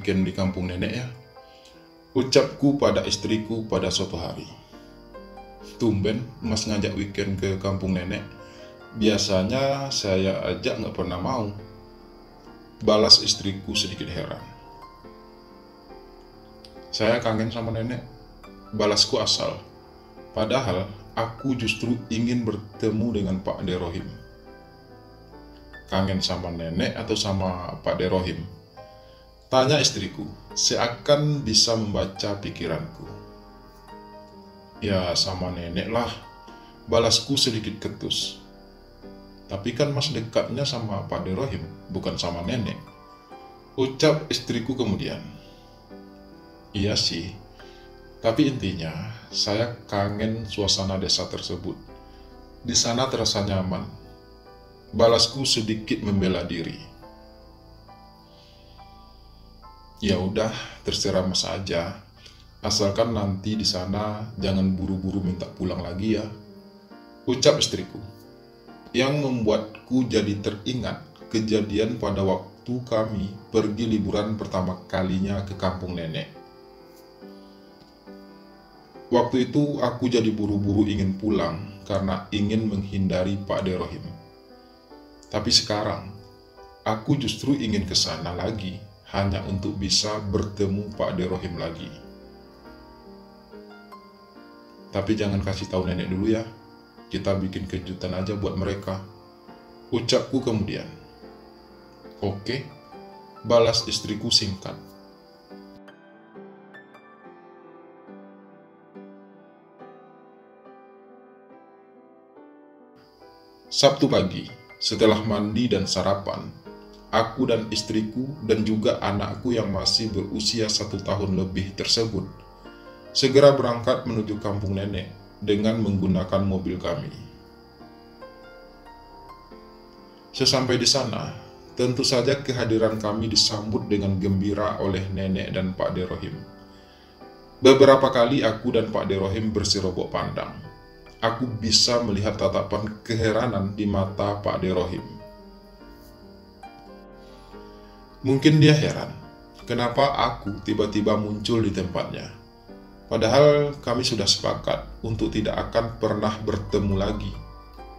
weekend di kampung nenek ya? Ucapku pada istriku pada suatu hari. Tumben Mas ngajak weekend ke kampung nenek. Biasanya saya ajak nggak pernah mau. Balas istriku sedikit heran. Saya kangen sama nenek. Balasku asal. Padahal aku justru ingin bertemu dengan Pak De Rohim. Kangen sama nenek atau sama Pak De Rohim? Tanya istriku, seakan bisa membaca pikiranku. Ya sama nenek lah, balasku sedikit ketus. Tapi kan Mas dekatnya sama Pak De Rohim, bukan sama nenek. Ucap istriku kemudian. Iya sih, tapi intinya saya kangen suasana desa tersebut. Di sana terasa nyaman. Balasku sedikit membela diri. Ya udah, terserah Mas aja. Asalkan nanti di sana jangan buru-buru minta pulang lagi ya. Ucap istriku. Yang membuatku jadi teringat kejadian pada waktu kami pergi liburan pertama kalinya ke kampung nenek. Waktu itu aku jadi buru-buru ingin pulang karena ingin menghindari Pak De Rohim. Tapi sekarang, aku justru ingin ke sana lagi hanya untuk bisa bertemu Pak De Rohim lagi. Tapi jangan kasih tahu nenek dulu ya. Kita bikin kejutan aja buat mereka. Ucapku kemudian. Oke, balas istriku singkat. Sabtu pagi, setelah mandi dan sarapan, aku dan istriku dan juga anakku yang masih berusia 1 tahun lebih tersebut segera berangkat menuju kampung nenek dengan menggunakan mobil kami. Sesampai di sana, tentu saja kehadiran kami disambut dengan gembira oleh nenek dan Pak De Rohim. Beberapa kali aku dan Pak De Rohim bersirobok pandang. Aku bisa melihat tatapan keheranan di mata Pak De Rohim. Mungkin dia heran, kenapa aku tiba-tiba muncul di tempatnya. Padahal kami sudah sepakat untuk tidak akan pernah bertemu lagi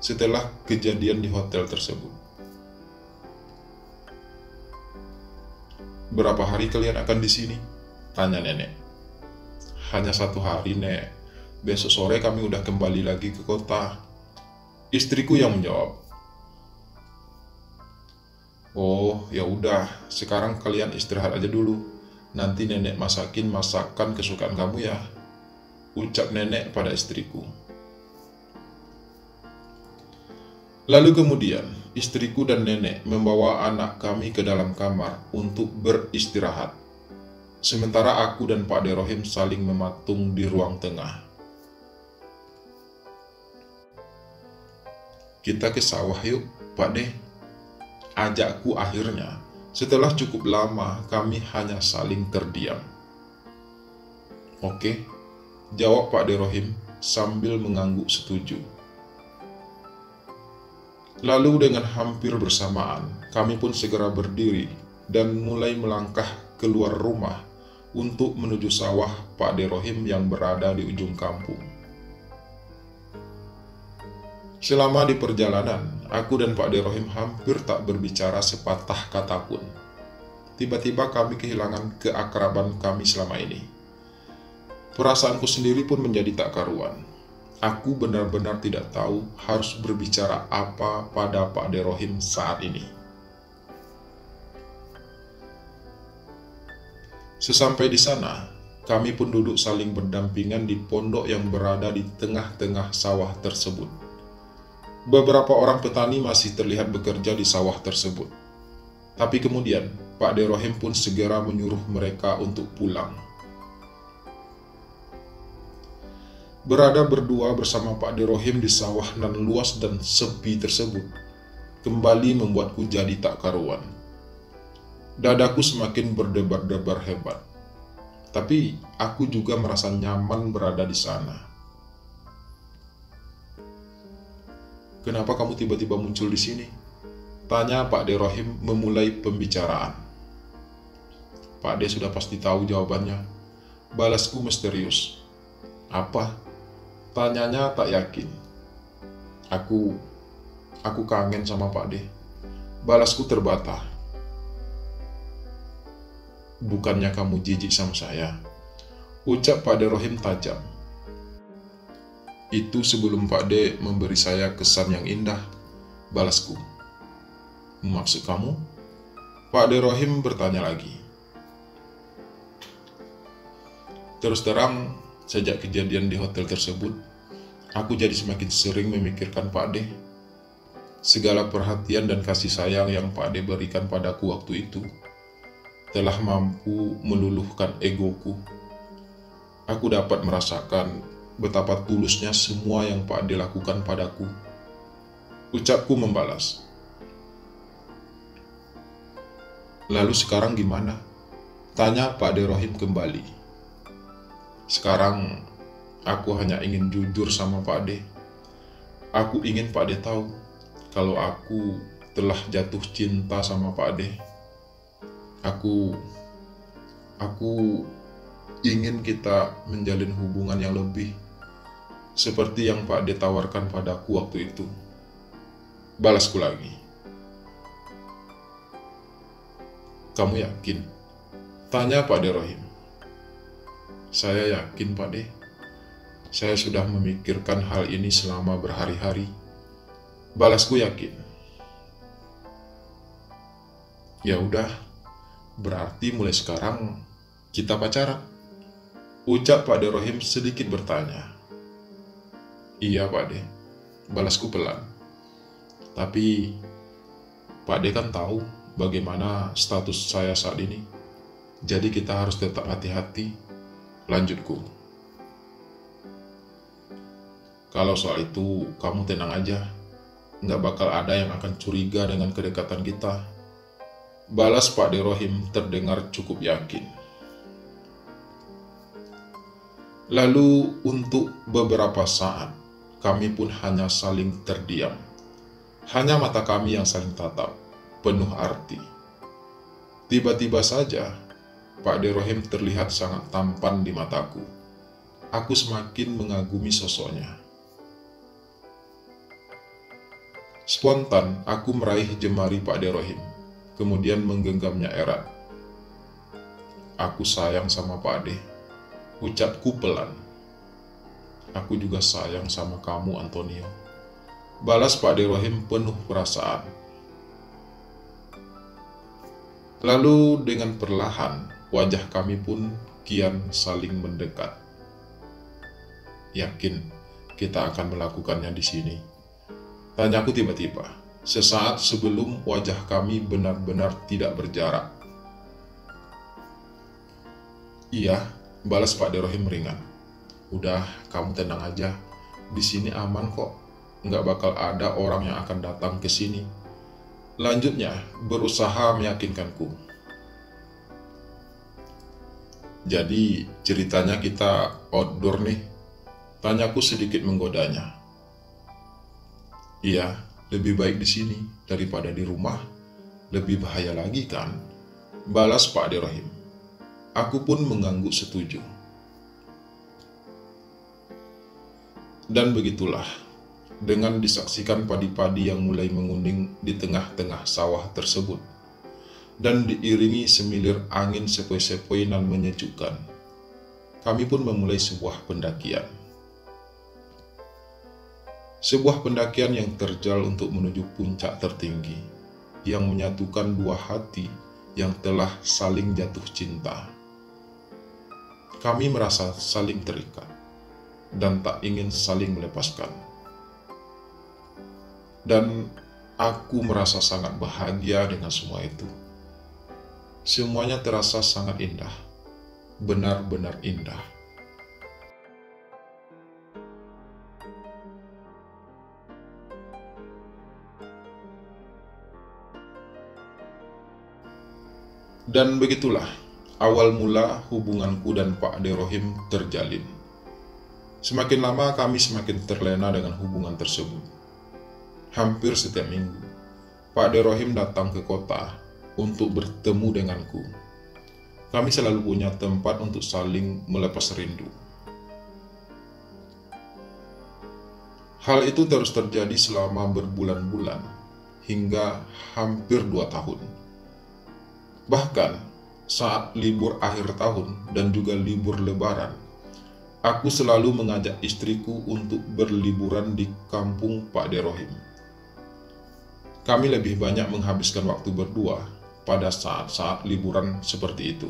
setelah kejadian di hotel tersebut. Berapa hari kalian akan di sini? Tanya nenek. Hanya 1 hari, Nek. Besok sore kami udah kembali lagi ke kota. Istriku yang menjawab. Oh, ya udah, sekarang kalian istirahat aja dulu. Nanti nenek masakin masakan kesukaan kamu ya. Ucap nenek pada istriku. Lalu kemudian, istriku dan nenek membawa anak kami ke dalam kamar untuk beristirahat. Sementara aku dan Pak De Rohim saling mematung di ruang tengah. Kita ke sawah yuk, Pak De. Ajakku akhirnya, setelah cukup lama kami hanya saling terdiam. Oke, jawab Pak De Rohim sambil mengangguk setuju. Lalu dengan hampir bersamaan, kami pun segera berdiri dan mulai melangkah keluar rumah untuk menuju sawah Pak De Rohim yang berada di ujung kampung. Selama di perjalanan, aku dan Pak De Rohim hampir tak berbicara sepatah kata pun. Tiba-tiba kami kehilangan keakraban kami selama ini. Perasaanku sendiri pun menjadi tak karuan. Aku benar-benar tidak tahu harus berbicara apa pada Pak De Rohim saat ini. Sesampai di sana, kami pun duduk saling berdampingan di pondok yang berada di tengah-tengah sawah tersebut. Beberapa orang petani masih terlihat bekerja di sawah tersebut. Tapi kemudian, Pak De Rohim pun segera menyuruh mereka untuk pulang. Berada berdua bersama Pak De Rohim di sawah nan luas dan sepi tersebut, kembali membuatku jadi tak karuan. Dadaku semakin berdebar-debar hebat. Tapi aku juga merasa nyaman berada di sana. Kenapa kamu tiba-tiba muncul di sini? Tanya Pak De Rohim memulai pembicaraan. Pak D sudah pasti tahu jawabannya. Balasku misterius. Apa? Tanyanya tak yakin. Aku kangen sama Pak D. Balasku terbata. Bukannya kamu jijik sama saya? Ucap Pak D Rohim tajam. Itu sebelum Pak D memberi saya kesan yang indah. Balasku. Maksud kamu? Pak D Rohim bertanya lagi. Terus terang, sejak kejadian di hotel tersebut, aku jadi semakin sering memikirkan Pak D. Segala perhatian dan kasih sayang yang Pak D berikan padaku waktu itu telah mampu meluluhkan egoku. Aku dapat merasakan betapa tulusnya semua yang Pak D lakukan padaku. Ucapku membalas. Lalu sekarang gimana? Tanya Pak D Rohim kembali. Sekarang aku hanya ingin jujur sama Pak D. Aku ingin Pak D tahu kalau aku telah jatuh cinta sama Pak D. Aku ingin kita menjalin hubungan yang lebih seperti yang Pak D tawarkan padaku waktu itu. Balasku lagi. Kamu yakin? Tanya Pak D Rohim. Saya yakin Pak D. Saya sudah memikirkan hal ini selama berhari-hari. Balasku yakin. Ya udah, berarti mulai sekarang kita pacaran. Ucap Pak D Rohim sedikit bertanya. Iya Pak D, balasku pelan. Tapi Pak D kan tahu bagaimana status saya saat ini. Jadi kita harus tetap hati-hati. Lanjutku. Kalau soal itu kamu tenang aja. Nggak bakal ada yang akan curiga dengan kedekatan kita. Balas Pak D Rohim terdengar cukup yakin. Lalu untuk beberapa saat, kami pun hanya saling terdiam. Hanya mata kami yang saling tatap, penuh arti. Tiba-tiba saja, Pak D Rohim terlihat sangat tampan di mataku. Aku semakin mengagumi sosoknya. Spontan, aku meraih jemari Pak D Rohim, kemudian menggenggamnya erat. Aku sayang sama Pak D. Ucapku pelan. Aku juga sayang sama kamu, Antonio. Balas Pak D Rohim penuh perasaan. Lalu dengan perlahan, wajah kami pun kian saling mendekat. Yakin kita akan melakukannya di sini? Tanyaku tiba-tiba, sesaat sebelum wajah kami benar-benar tidak berjarak. Iya, balas Pak D Rohim ringan. Udah, kamu tenang aja. Di sini aman kok. Nggak bakal ada orang yang akan datang ke sini. Lanjutnya, berusaha meyakinkanku. Jadi, ceritanya kita outdoor nih. Tanyaku sedikit menggodanya. Iya, lebih baik di sini daripada di rumah. Lebih bahaya lagi kan? Balas Pak D Rohim. Aku pun mengangguk setuju. Dan begitulah, dengan disaksikan padi-padi yang mulai menguning di tengah-tengah sawah tersebut, dan diiringi semilir angin sepoi-sepoi nan menyejukkan, kami pun memulai sebuah pendakian. Sebuah pendakian yang terjal untuk menuju puncak tertinggi, yang menyatukan dua hati yang telah saling jatuh cinta. Kami merasa saling terikat, dan tak ingin saling melepaskan. Dan aku merasa sangat bahagia dengan semua itu. Semuanya terasa sangat indah, benar-benar indah. Dan begitulah awal mula hubunganku dan Pak D Rohim terjalin. Semakin lama kami semakin terlena dengan hubungan tersebut. Hampir setiap minggu, Pak D Rohim datang ke kota untuk bertemu denganku. kami selalu punya tempat untuk saling melepas rindu. Hal itu terus terjadi selama berbulan-bulan, hingga hampir 2 tahun. Bahkan saat libur akhir tahun dan juga libur lebaran, aku selalu mengajak istriku untuk berliburan di kampung Pak De Rohim. Kami lebih banyak menghabiskan waktu berdua pada saat-saat liburan seperti itu.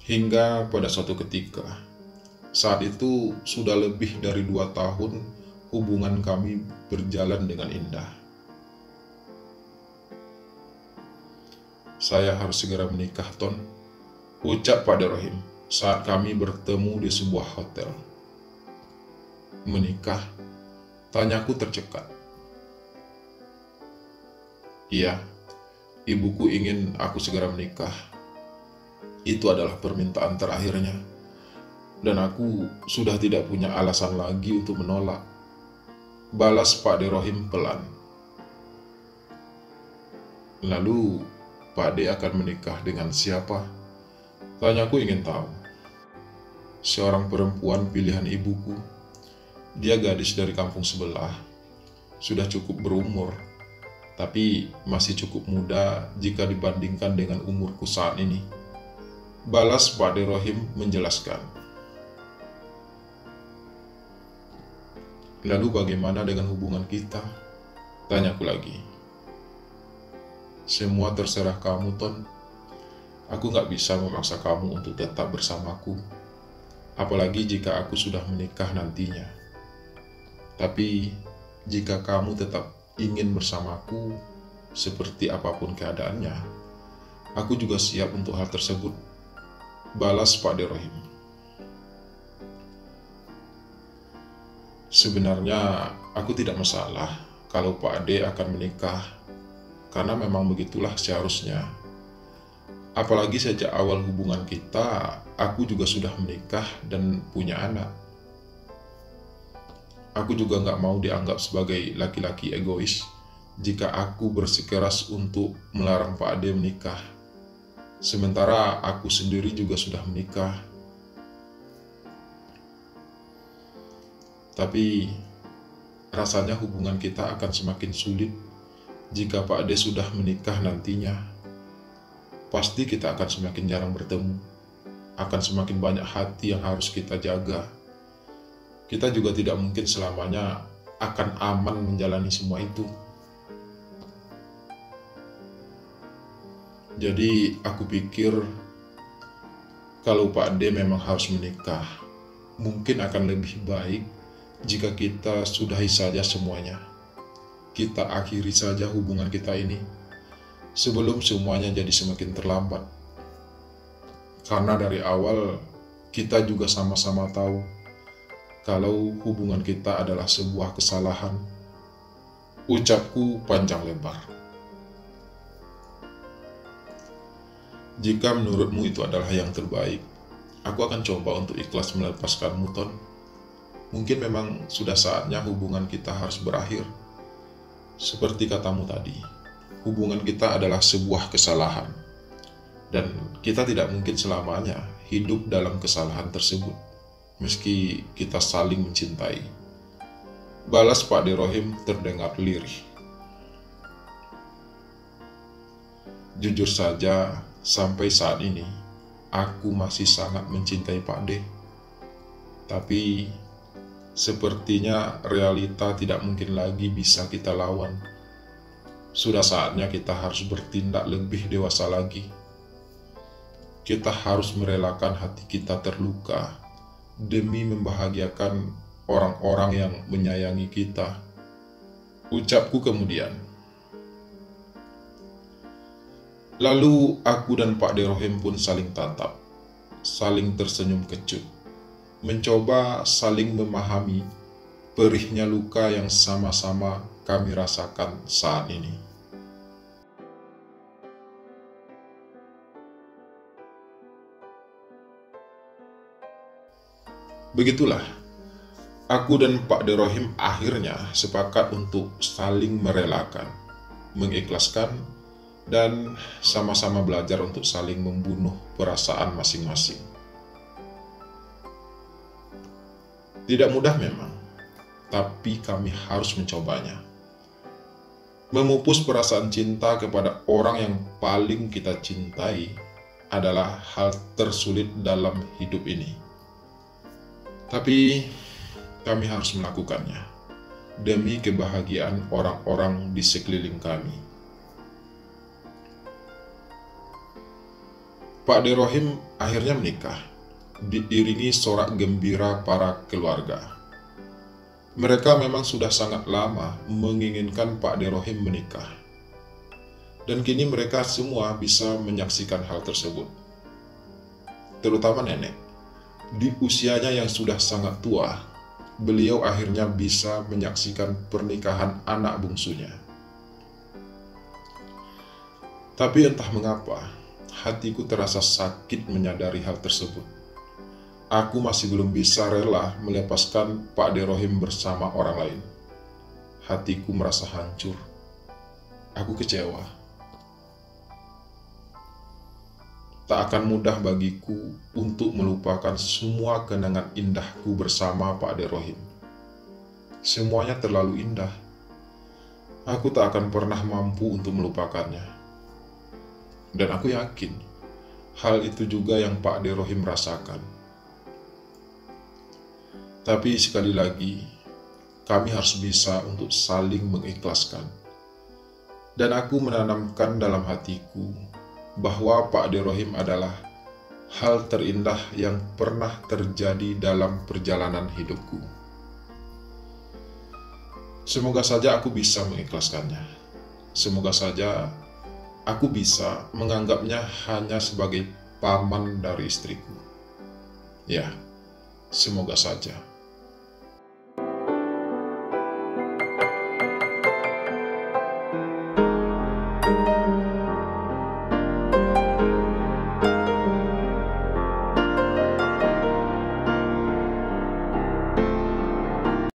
Hingga pada suatu ketika, saat itu sudah lebih dari 2 tahun hubungan kami berjalan dengan indah. "Saya harus segera menikah, Ton," ucap Pak De Rohim saat kami bertemu di sebuah hotel. "Menikah?" tanyaku tercekat. "Iya, ibuku ingin aku segera menikah. Itu adalah permintaan terakhirnya. Dan aku sudah tidak punya alasan lagi untuk menolak," balas Pak De Rohim pelan. "Lalu Pak De akan menikah dengan siapa?" tanyaku ingin tahu. "Seorang perempuan pilihan ibuku. Dia gadis dari kampung sebelah. Sudah cukup berumur, tapi masih cukup muda jika dibandingkan dengan umurku saat ini," balas Pak De Rohim menjelaskan. "Lalu bagaimana dengan hubungan kita?" tanyaku lagi. "Semua terserah kamu, Ton. Aku gak bisa memaksa kamu untuk tetap bersamaku, apalagi jika aku sudah menikah nantinya. Tapi jika kamu tetap ingin bersamaku, seperti apapun keadaannya, aku juga siap untuk hal tersebut," balas Pak De Rohim. Sebenarnya aku tidak masalah kalau Pak De akan menikah, karena memang begitulah seharusnya. Apalagi sejak awal hubungan kita, aku juga sudah menikah dan punya anak. Aku juga gak mau dianggap sebagai laki-laki egois jika aku bersikeras untuk melarang Pak De menikah. Sementara aku sendiri juga sudah menikah. Tapi rasanya hubungan kita akan semakin sulit jika Pak De sudah menikah nantinya. Pasti kita akan semakin jarang bertemu, akan semakin banyak hati yang harus kita jaga. Kita juga tidak mungkin selamanya akan aman menjalani semua itu. Jadi aku pikir kalau Pak De memang harus menikah, mungkin akan lebih baik jika kita sudahi saja semuanya. Kita akhiri saja hubungan kita ini sebelum semuanya jadi semakin terlambat. Karena dari awal kita juga sama-sama tahu kalau hubungan kita adalah sebuah kesalahan. Ucapku panjang lebar. Jika menurutmu itu adalah yang terbaik, aku akan coba untuk ikhlas melepaskanmu, Ton. Mungkin memang sudah saatnya hubungan kita harus berakhir. Seperti katamu tadi, hubungan kita adalah sebuah kesalahan. Dan kita tidak mungkin selamanya hidup dalam kesalahan tersebut, meski kita saling mencintai. Balas Pak De Rohim terdengar lirih. Jujur saja, sampai saat ini, aku masih sangat mencintai Pak De. Tapi sepertinya realita tidak mungkin lagi bisa kita lawan. Sudah saatnya kita harus bertindak lebih dewasa lagi. Kita harus merelakan hati kita terluka demi membahagiakan orang-orang yang menyayangi kita. Ucapku kemudian. Lalu aku dan Pak De Rohim pun saling tatap, saling tersenyum kecut, mencoba saling memahami perihnya luka yang sama-sama kami rasakan saat ini. Begitulah, aku dan Pak De Rohim akhirnya sepakat untuk saling merelakan, mengikhlaskan, dan sama-sama belajar untuk saling membunuh perasaan masing-masing. Tidak mudah memang, tapi kami harus mencobanya. Memupus perasaan cinta kepada orang yang paling kita cintai adalah hal tersulit dalam hidup ini. Tapi kami harus melakukannya demi kebahagiaan orang-orang di sekeliling kami. Pak De Rohim akhirnya menikah, diiringi sorak gembira para keluarga. Mereka memang sudah sangat lama menginginkan Pak De Rohim menikah. Dan kini mereka semua bisa menyaksikan hal tersebut. Terutama nenek. Di usianya yang sudah sangat tua, beliau akhirnya bisa menyaksikan pernikahan anak bungsunya. Tapi entah mengapa, hatiku terasa sakit menyadari hal tersebut. Aku masih belum bisa rela melepaskan Pak De Rohim bersama orang lain. Hatiku merasa hancur. Aku kecewa. Tak akan mudah bagiku untuk melupakan semua kenangan indahku bersama Pak De Rohim. Semuanya terlalu indah. Aku tak akan pernah mampu untuk melupakannya. Dan aku yakin, hal itu juga yang Pak De Rohim rasakan. Tapi sekali lagi, kami harus bisa untuk saling mengikhlaskan. Dan aku menanamkan dalam hatiku bahwa Pak De Rohim adalah hal terindah yang pernah terjadi dalam perjalanan hidupku. Semoga saja aku bisa mengikhlaskannya. Semoga saja aku bisa menganggapnya hanya sebagai paman dari istriku. Ya, semoga saja.